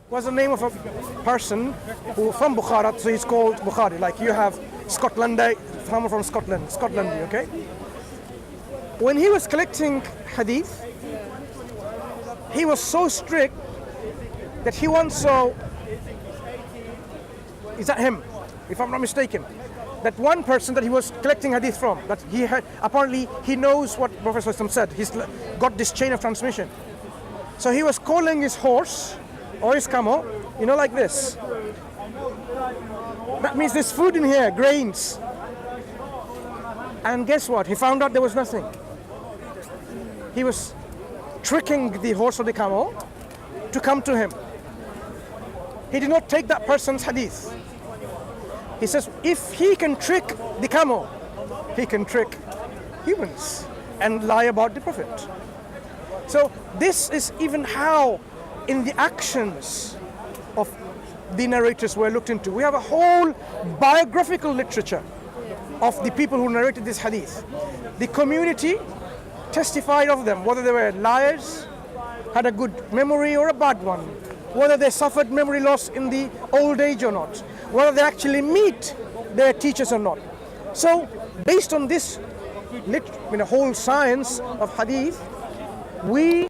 was the name of a person who from Bukhara, so he's called Bukhari. Like you have Scotland, someone from Scotland, okay? When he was collecting hadith, he was so strict that he once saw, is that him, if I'm not mistaken, that one person that he was collecting hadith from, that he had, apparently he knows what Prophet ﷺ said, he's got this chain of transmission. So he was calling his horse or his camel, like this. That means there's food in here, grains. And guess what? He found out there was nothing. He was tricking the horse or the camel to come to him. He did not take that person's hadith. He says, if he can trick the camel, he can trick humans and lie about the Prophet. So this is even how in the actions of the narrators were looked into. We have a whole biographical literature of the people who narrated this hadith. The community testified of them, whether they were liars, had a good memory or a bad one, whether they suffered memory loss in the old age or not, whether they actually meet their teachers or not. So based on this whole science of hadith, we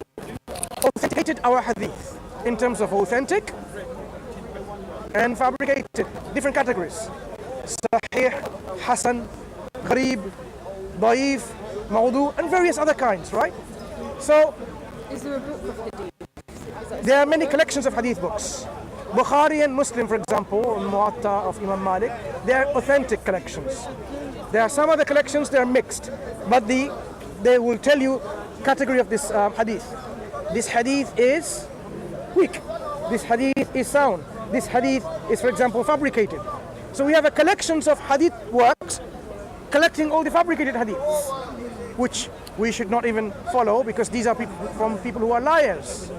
authenticated our hadith in terms of authentic and fabricated, different categories: Sahih, Hasan, Gharib, Da'if, Mawdu, and various other kinds, right? So is there a book of hadith? There are many collections of hadith books. Bukhari and Muslim, for example, or Muwatta of Imam Malik, they are authentic collections. There are some other collections, they are mixed, but they will tell you category of this hadith. This hadith is weak. This hadith is sound. This hadith is, for example, fabricated. So we have a collections of hadith works collecting all the fabricated hadiths, which we should not even follow because these are from people who are liars.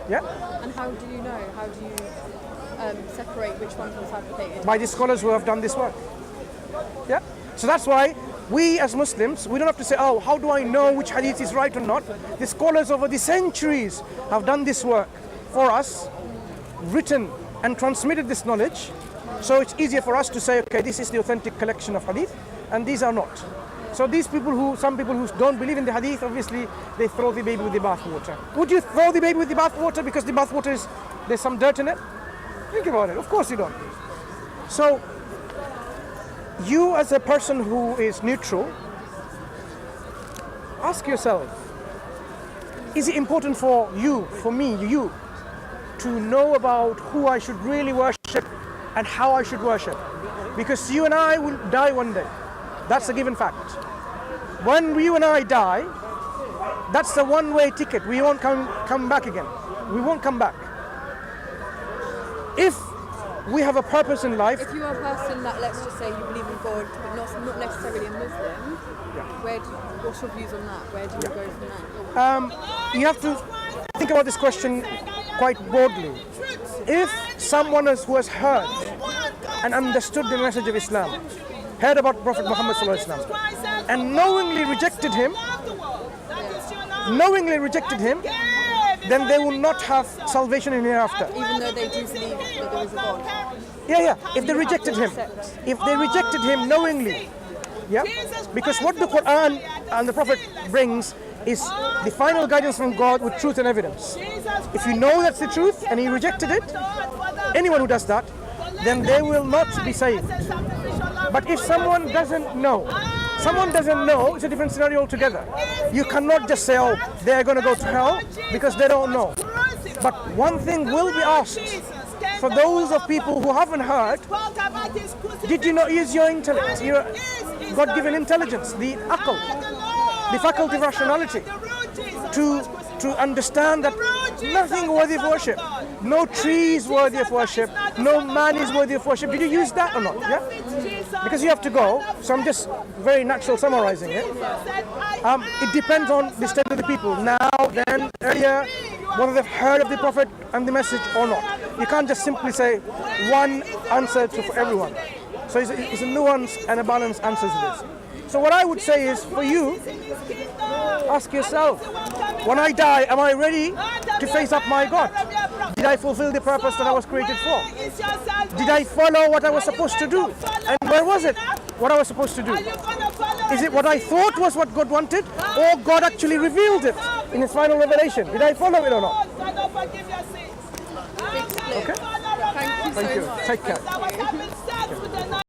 Yeah? And how do you know? How do you separate which ones were fabricated? By the scholars who have done this work. Yeah? So that's why we as Muslims, we don't have to say, oh, how do I know which hadith is right or not? The scholars over the centuries have done this work for us, written and transmitted this knowledge. So it's easier for us to say, okay, this is the authentic collection of hadith, and these are not. So these people some people who don't believe in the hadith, obviously, they throw the baby with the bathwater. Would you throw the baby with the bathwater because the bathwater there's some dirt in it? Think about it. Of course you don't. So you as a person who is neutral, ask yourself, is it important for you, for me, you, to know about who I should really worship and how I should worship? Because you and I will die one day. That's a given fact. When you and I die, that's a one-way ticket. We won't come back again. We won't come back. If we have a purpose in life. If you are a person that, let's just say, you believe in God, but not necessarily a Muslim, what's your views on that? Where do you go from that? You have to think about this question quite broadly. If someone who has heard and understood the message of Islam, heard about Prophet Muhammad ﷺ, and knowingly rejected him, then they will not have salvation in hereafter. Even though they do believe that there is a God. Yeah. If they rejected him knowingly, yeah, because what the Quran and the Prophet brings is the final guidance from God with truth and evidence. If you know that's the truth and he rejected it, anyone who does that, then they will not be saved. But if someone doesn't know, it's a different scenario altogether. You cannot just say, oh, they're going to go to hell because they don't know. But one thing will be asked for those of people who haven't heard: did you not use your intellect, your God-given intelligence, the aql, the faculty of rationality, to understand that nothing worthy of worship, no tree is worthy of worship, no man is worthy of worship? Did you use that or not? Yeah? Because you have to go, so I'm just very natural summarizing it. It depends on the state of the people, now, then, earlier, whether they've heard of the Prophet and the message or not. You can't just simply say one answer for everyone. So it's a nuance and a balanced answer to this. So what I would say is, for you, ask yourself, when I die, am I ready to face up my God? Did I fulfill the purpose that I was created for? Did I follow what I was supposed to do? And where was it? What I was supposed to do? Is it what I thought was what God wanted, or God actually revealed it in His final revelation? Did I follow it or not? Okay. Thank you Thank so you. much. Take care. Thank you.